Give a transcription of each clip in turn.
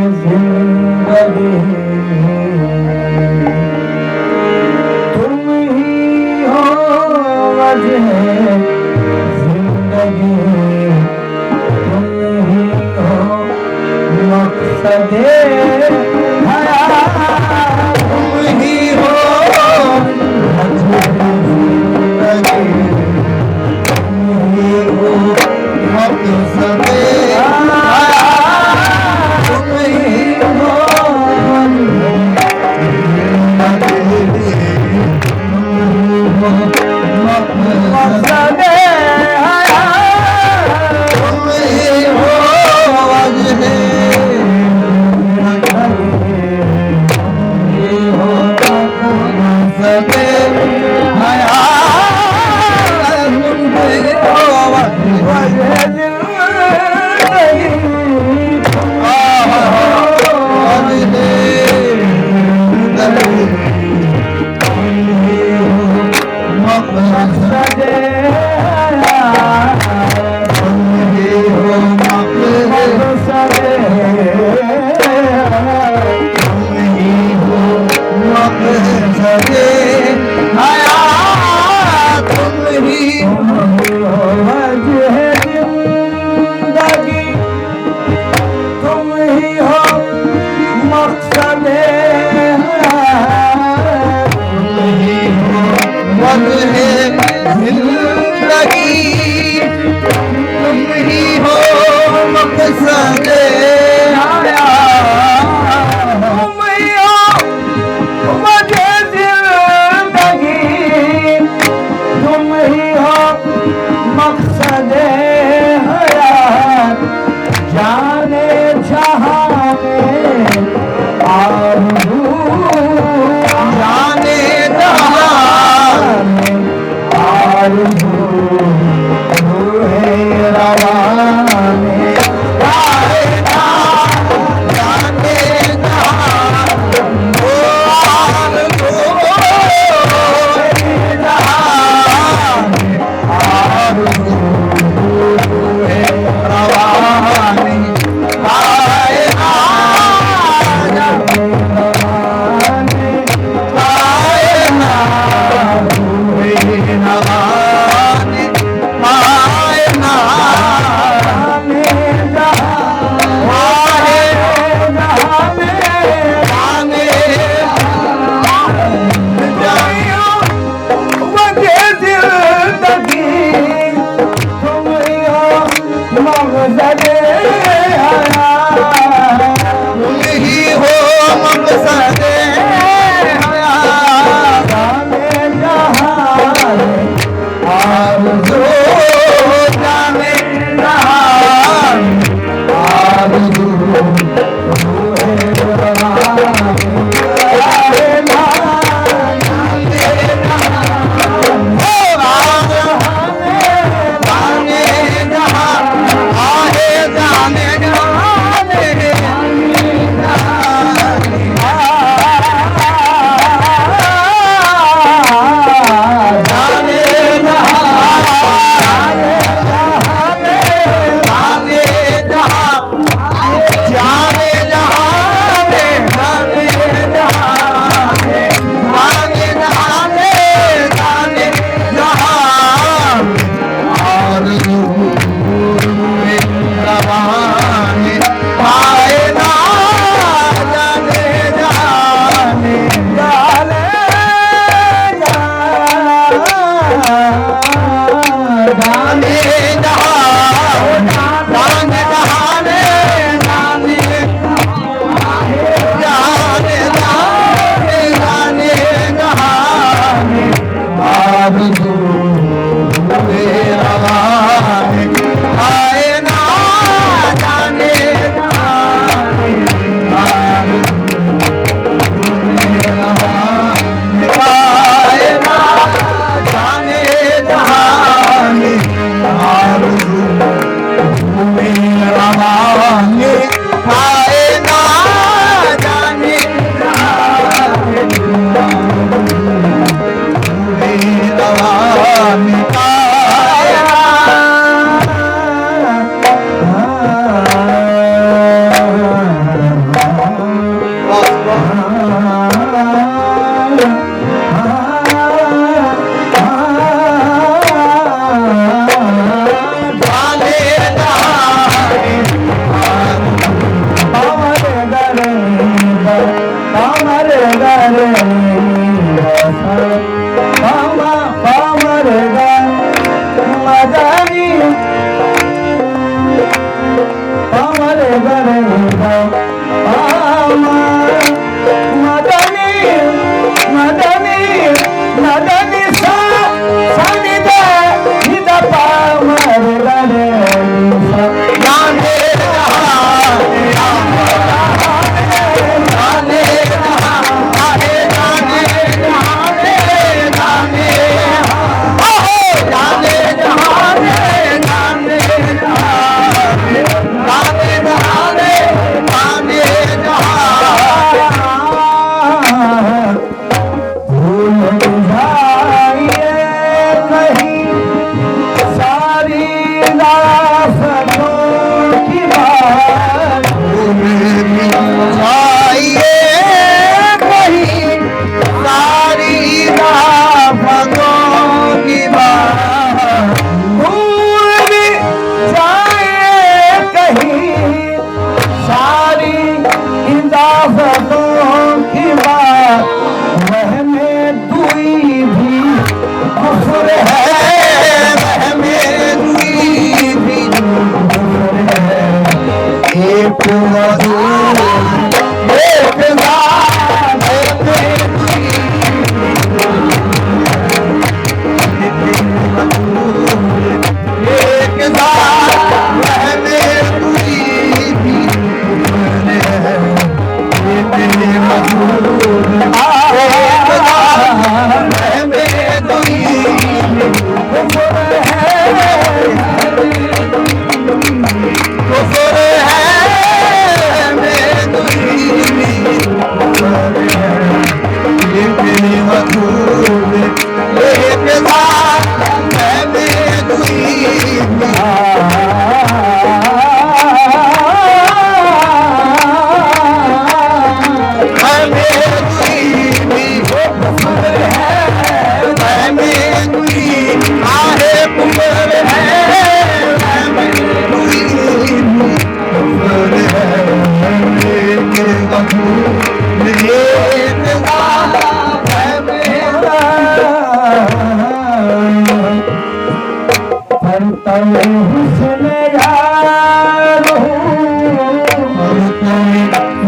जिंदगी तुम ही हो वजह जिंदगी तुम ही हो मकसद हयात तुम ही हो वजह जिंदगी तुम ही हो मकसद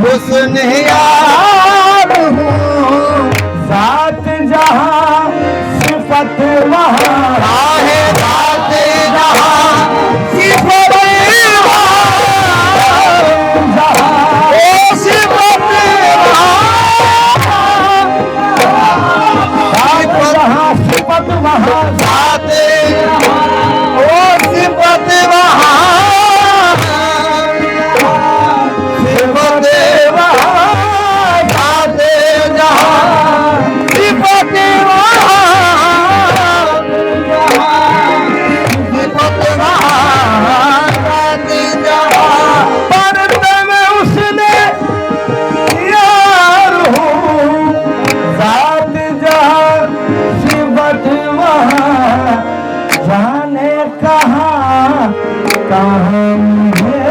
हुस्न यार हूँ, साथ जहां सिफत वहां है रात जहाँ सिफत जहां ओ सिफत साथ जहां सिफत वहां साथ ओ सिफत वहाँ सिफत वहाँ साथ जहाँ सिफत वहाँ सिफत वहाँ साथ जहाँ पर्दे में उसने यार हूँ, साथ जहां सिफत वहां जाने कहाँ कहाँ मुझे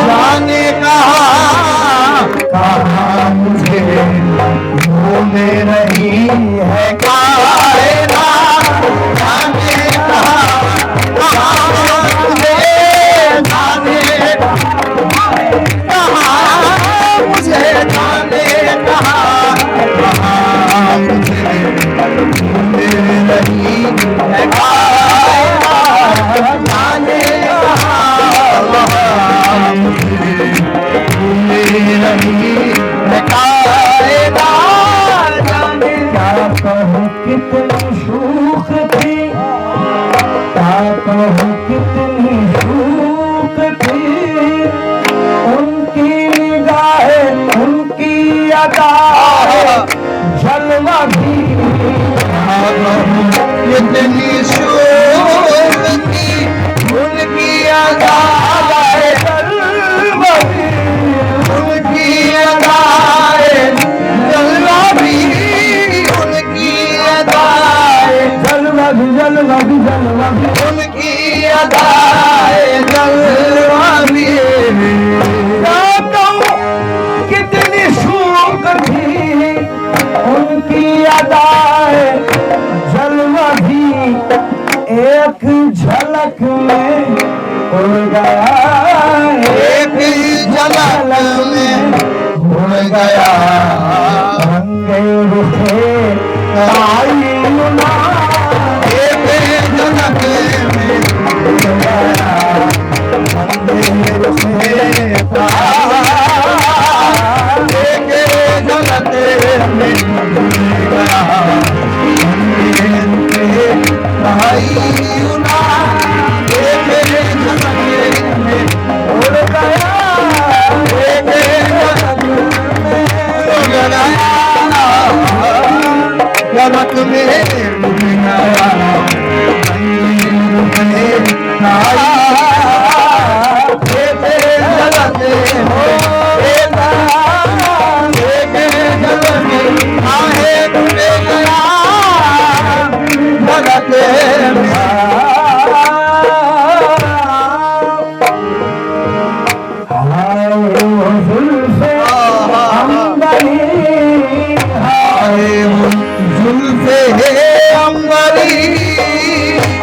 जाने कहाँ मुझे घूम रही है कायनात जाने कहाँ मुझे जाने कहाँ मुझे जाने कहाँ मुझे घूम रही है कायनात जाने कहाँ मुझे रही है कायनात जाने क्या कहूँ कितनी शूख थी, क्या कहूँ कितनी शूख थी, उनकी निगाहें उनकी अदाएं जलवा भी कितनी शोक थी उनकी अदाएं जलवा भी उनकी अदाएं जलवा भी उनकी अदाएं जलवा भी जलवा भी जलवा भी उनकी अदाएं जलवा भी क्या कहूँ कितनी शूक थी, उनकी अदाएं जलवा भी एक झलक में उड़ गया, एक झलक में उड़ गया रंगे रुखे आई मुना, एक झलक में उड़ गया रंगे रुखे एक झलक में उड़ गया रंगे रुखे आई उना एक झलक में उड़ गया एक झलक में उड़ गया जगत में डूब गया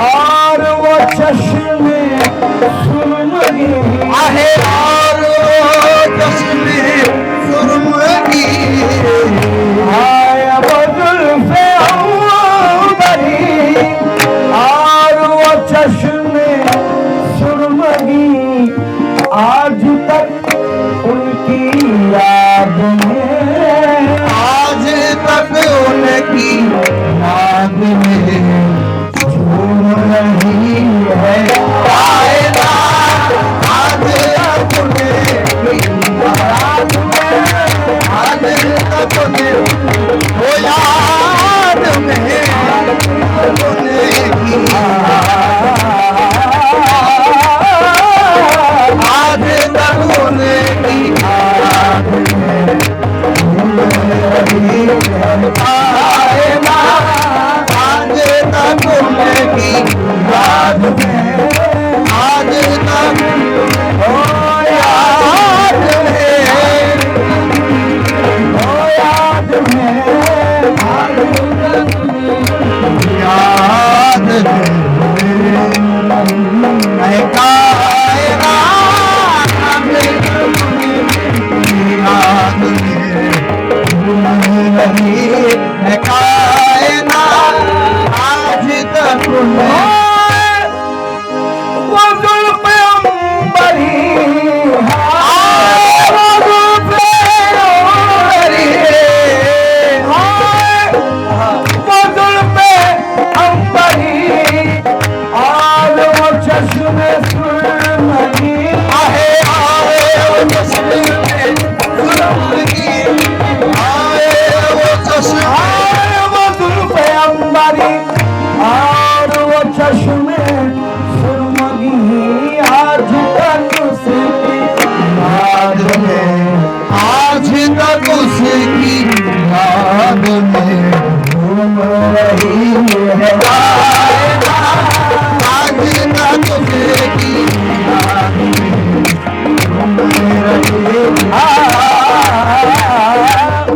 और वो चश्मे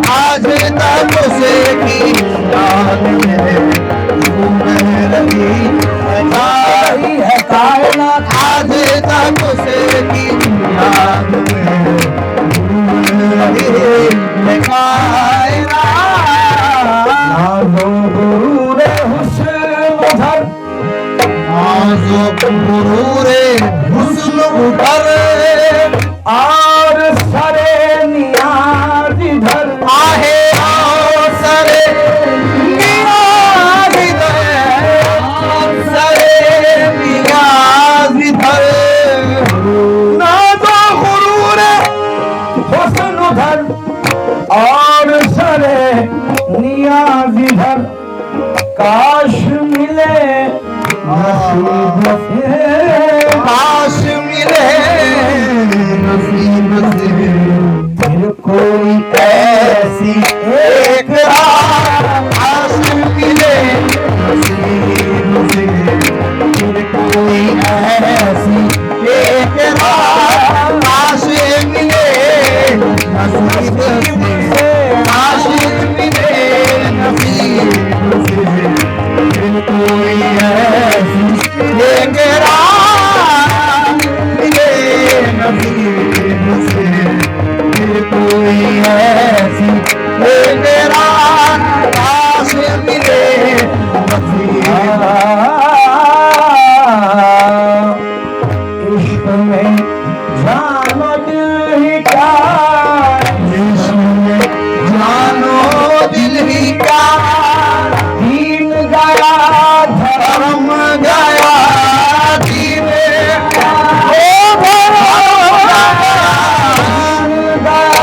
आज तक उसे की याद में घूम रही है कायनात आज तक उसे की याद में घूम रही है कायनात। नाज़ो गुरूर हुस्न उधर आजो गुरूरे हुस्न उधर और सरे नियाज इधर आहे और सरे नियाज इधर सरे नियाज इधर नाज़ो गुरूर हुस्न उधर और सरे नियाज इधर काश मिले नसीब से काश मिले नसीब से फिर कोई ऐसी एक रात काश मिले नसीब से फिर कोई ऐसी एक रात काश मिले नसीब से काश मिले नसीब से फिर कोई ऐसी एक रात मिले नसीब से फिर कोई ऐसी एक रात काश मिले नसीब इश्क में जानो दिल ही क्या जिसमें जानो दिल ही का दीन गया धर्म गया दीन ओ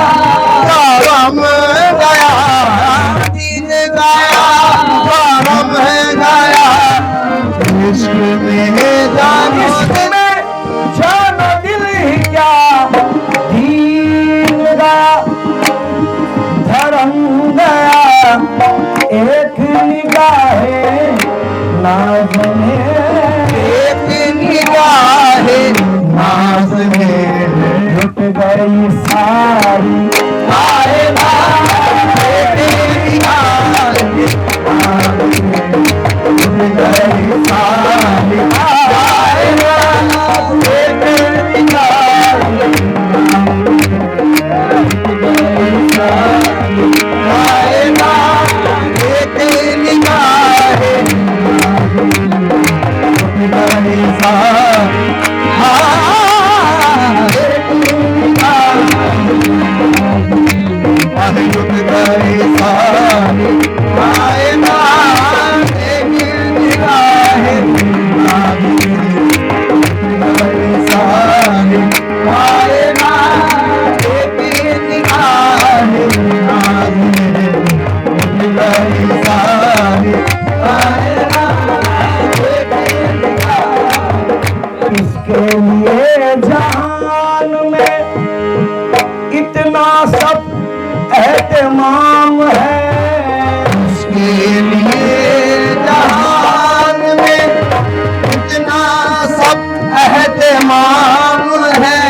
धर्म गया दीन गया धर्म गया इश्क में जानो इश्क में जानो दिल ही क्या दीन गया धर्म गया एक निगाहे नाज़ में एक निगाहे नाज़ में लुट गई सारी कायनात एक निगाहे नाज़ में लुट गई सारी कायनात एक निगाहे लुट गई सारी कायनात एक निगाहे इसके लिए जहान में इतना सब एहतमाम है उसके लिए जहान में इतना सब एहतमाम है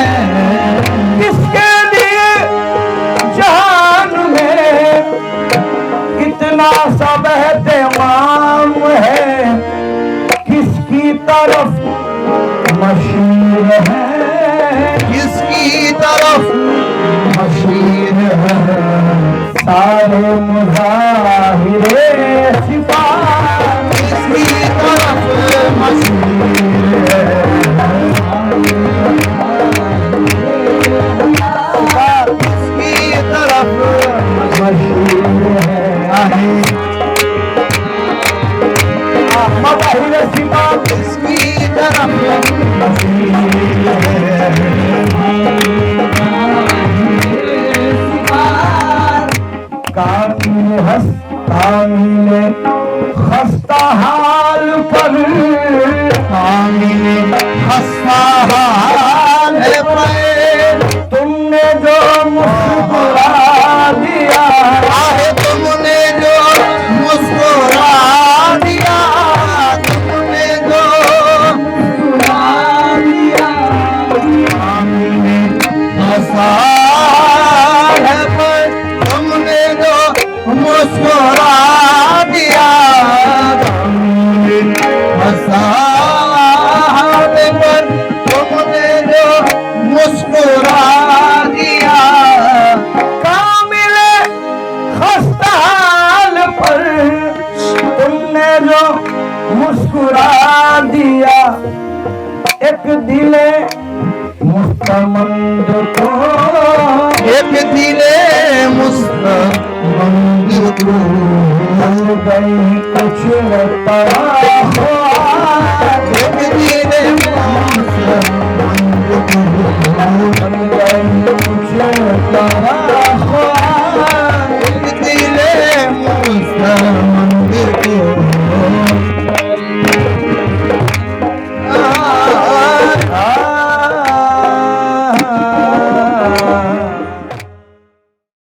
इसके लिए जहान में इतना सब एहतमाम है किसकी तरफ मशीर है किसकी तरफ मशीर है सारे मुजाहिरे सिफात किसकी तरफ मशीर है किसकी तरफ मशीर है मुजाहिरे सिफात किसकी तरफ मशीर है काफिर दिले मुस्तमंद को एक दिले मुस्तमंद को गई कुछ न पड़ा